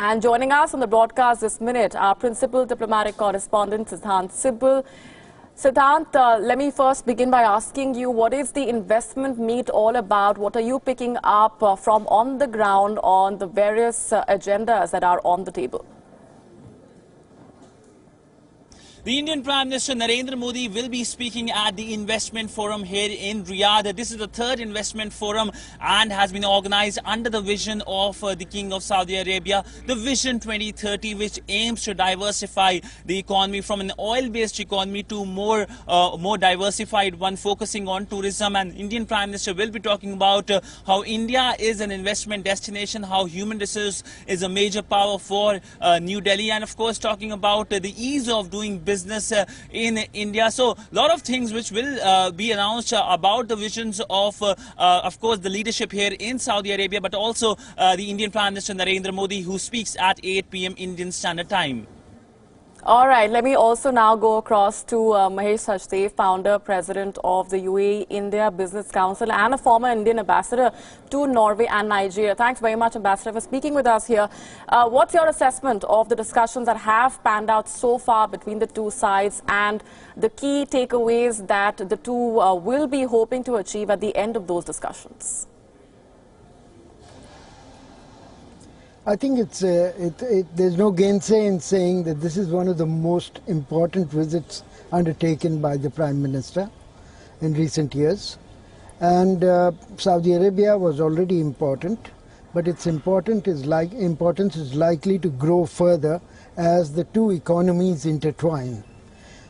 And joining us on the broadcast this minute, our principal diplomatic correspondent, Siddhant Sibal. Siddhant, let me first begin by asking you, what is the investment meet all about? What are you picking up from on the ground on the various agendas that are on the table? The Indian Prime Minister Narendra Modi will be speaking at the investment forum here in Riyadh. This is the third investment forum and has been organized under the vision of the King of Saudi Arabia, the Vision 2030, which aims to diversify the economy from an oil-based economy to more diversified one, focusing on tourism. And Indian Prime Minister will be talking about how India is an investment destination, how human resource is a major power for New Delhi, and of course talking about the ease of doing business in India. So a lot of things which will be announced about the visions of course, the leadership here in Saudi Arabia, but also the Indian Prime Minister Narendra Modi, who speaks at 8 p.m. Indian Standard Time. All right, let me also now go across to Mahesh Sachdev, founder, president of the UAE India Business Council and a former Indian ambassador to Norway and Nigeria. Thanks very much, Ambassador, for speaking with us here. What's your assessment of the discussions that have panned out so far between the two sides and the key takeaways that the two will be hoping to achieve at the end of those discussions? I think there's no gainsay in saying that this is one of the most important visits undertaken by the Prime Minister in recent years. And Saudi Arabia was already important, but its importance is likely to grow further as the two economies intertwine.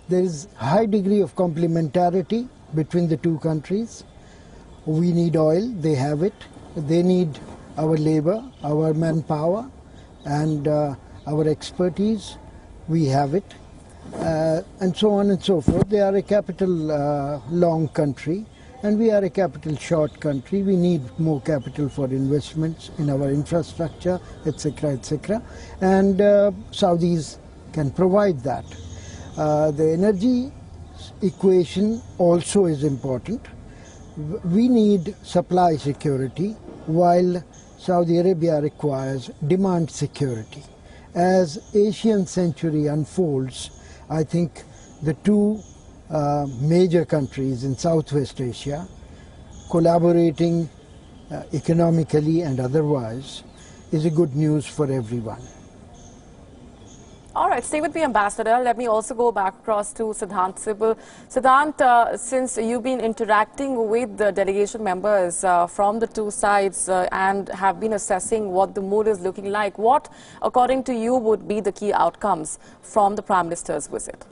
There is a high degree of complementarity between the two countries. We need oil, they have it. They need our labor, our manpower, and our expertise, we have it, and so on and so forth. They are a capital long country, and we are a capital short country. We need more capital for investments in our infrastructure, etc., etc. And Saudis can provide that. The energy equation also is important. We need supply security, while Saudi Arabia requires demand security. As Asian century unfolds, I think the two major countries in Southwest Asia collaborating economically and otherwise is a good news for everyone. All right, stay with me, Ambassador. Let me also go back across to Siddhant Sibal. Siddhant, since you've been interacting with the delegation members from the two sides and have been assessing what the mood is looking like, what, according to you, would be the key outcomes from the Prime Minister's visit?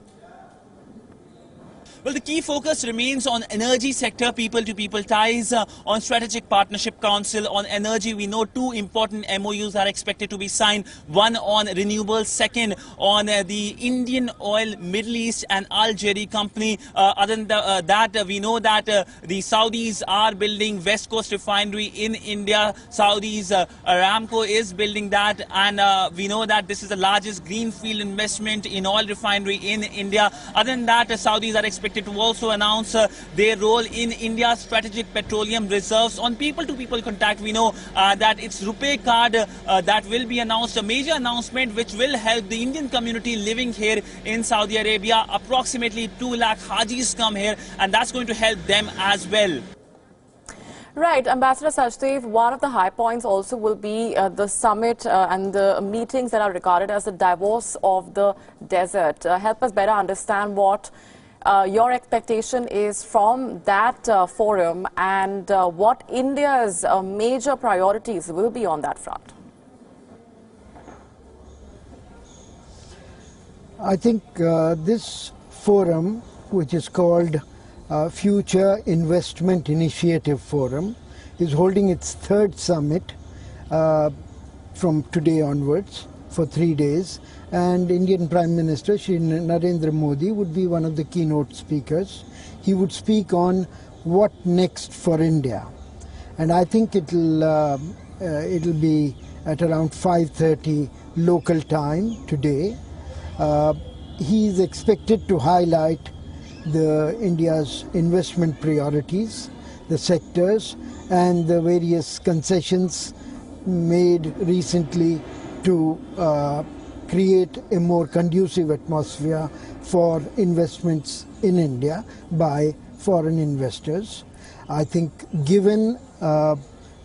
Well, the key focus remains on energy sector, people-to-people ties, on strategic partnership council, on energy. We know two important MOUs are expected to be signed, one on renewables, second on the Indian Oil Middle East and Algeria company. Other than that, we know that the Saudis are building West Coast refinery in India. Saudis, Aramco is building that, and we know that this is the largest greenfield investment in oil refinery in India. Other than that, Saudis are expected to also announce their role in India's strategic petroleum reserves. On people-to-people contact, we know that it's RuPay card that will be announced, a major announcement which will help the Indian community living here in Saudi Arabia. Approximately 2 lakh Hajis come here, and that's going to help them as well. Right, Ambassador Sachdev, one of the high points also will be the summit and the meetings that are regarded as the Davos of the desert. Help us better understand what your expectation is from that forum and what India's major priorities will be on that front. I think this forum, which is called Future Investment Initiative Forum, is holding its third summit from today onwards for 3 days, and Indian Prime Minister Shri Narendra Modi would be one of the keynote speakers. He would speak on what next for India, and I think it'll be at around 5:30 local time today. He is expected to highlight India's investment priorities, the sectors, and the various concessions made recently to create a more conducive atmosphere for investments in India by foreign investors. I think given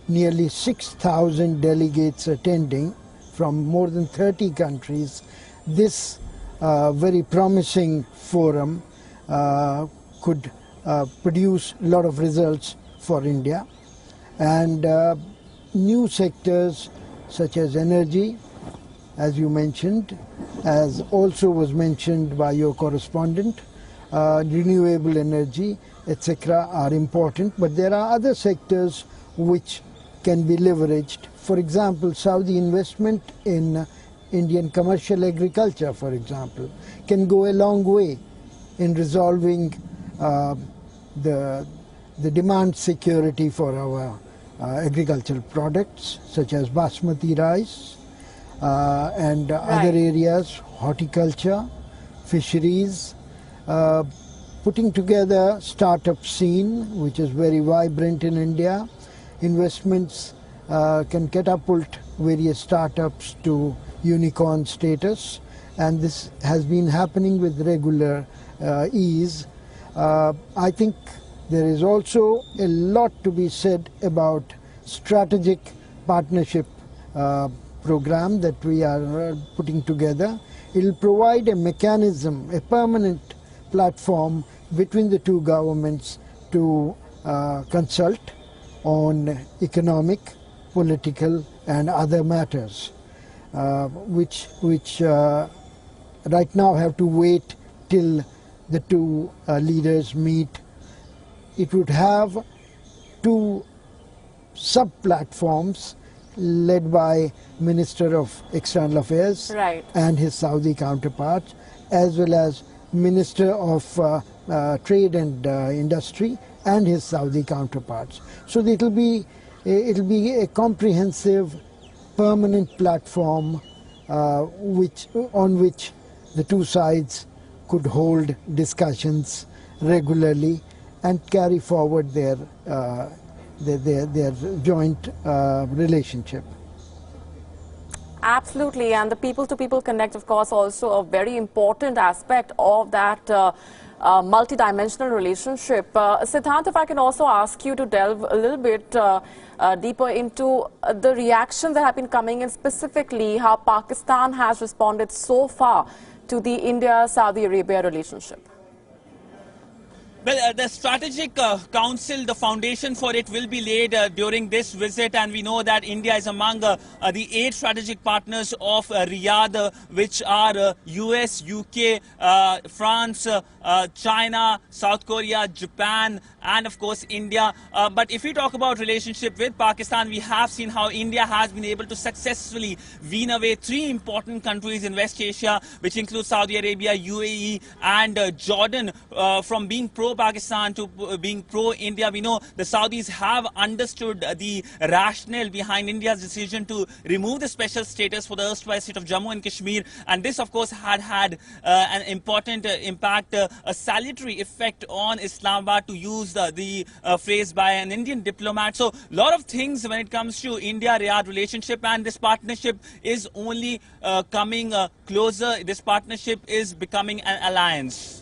nearly 6,000 delegates attending from more than 30 countries, this very promising forum could produce a lot of results for India. And new sectors such as energy, as you mentioned, as also was mentioned by your correspondent, renewable energy, etc. are important, but there are other sectors which can be leveraged. For example, Saudi investment in Indian commercial agriculture, for example, can go a long way in resolving the demand security for our agricultural products, such as basmati rice, and other areas, horticulture, fisheries, putting together startup scene, which is very vibrant in India. Investments can catapult various startups to unicorn status, and this has been happening with regular ease. I think there is also a lot to be said about strategic partnership program that we are putting together. It will provide a mechanism, a permanent platform between the two governments to consult on economic, political and other matters, which right now have to wait till the two leaders meet. It would have two sub-platforms led by Minister of External Affairs and his Saudi counterparts, as well as Minister of Trade and Industry and his Saudi counterparts. So it'll be a comprehensive, permanent platform on which the two sides could hold discussions regularly and carry forward their joint relationship. Absolutely, and the people-to-people connect, of course, also a very important aspect of that multi-dimensional relationship. Siddhant, if I can also ask you to delve a little bit deeper into the reactions that have been coming in, specifically how Pakistan has responded so far to the India-Saudi Arabia relationship. Well, the strategic council, the foundation for it will be laid during this visit, and we know that India is among the 8 strategic partners of Riyadh, which are US, UK, France, China, South Korea, Japan, and of course India. But if we talk about relationship with Pakistan, we have seen how India has been able to successfully wean away 3 important countries in West Asia, which include Saudi Arabia, UAE, and Jordan, from being pro-Pakistan to being pro-India. We know the Saudis have understood the rationale behind India's decision to remove the special status for the erstwhile state of Jammu and Kashmir, and this of course had an important impact, a salutary effect on Islamabad, to use the phrase by an Indian diplomat. So a lot of things when it comes to India-Riyadh relationship, and this partnership is only coming closer. This partnership is becoming an alliance.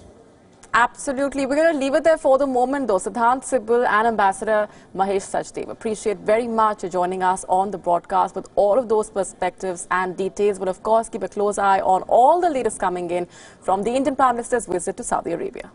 Absolutely. We're going to leave it there for the moment, though. Siddhant Sibal and Ambassador Mahesh Sachdev, appreciate very much joining us on the broadcast with all of those perspectives and details. But of course, keep a close eye on all the latest coming in from the Indian Prime Minister's visit to Saudi Arabia.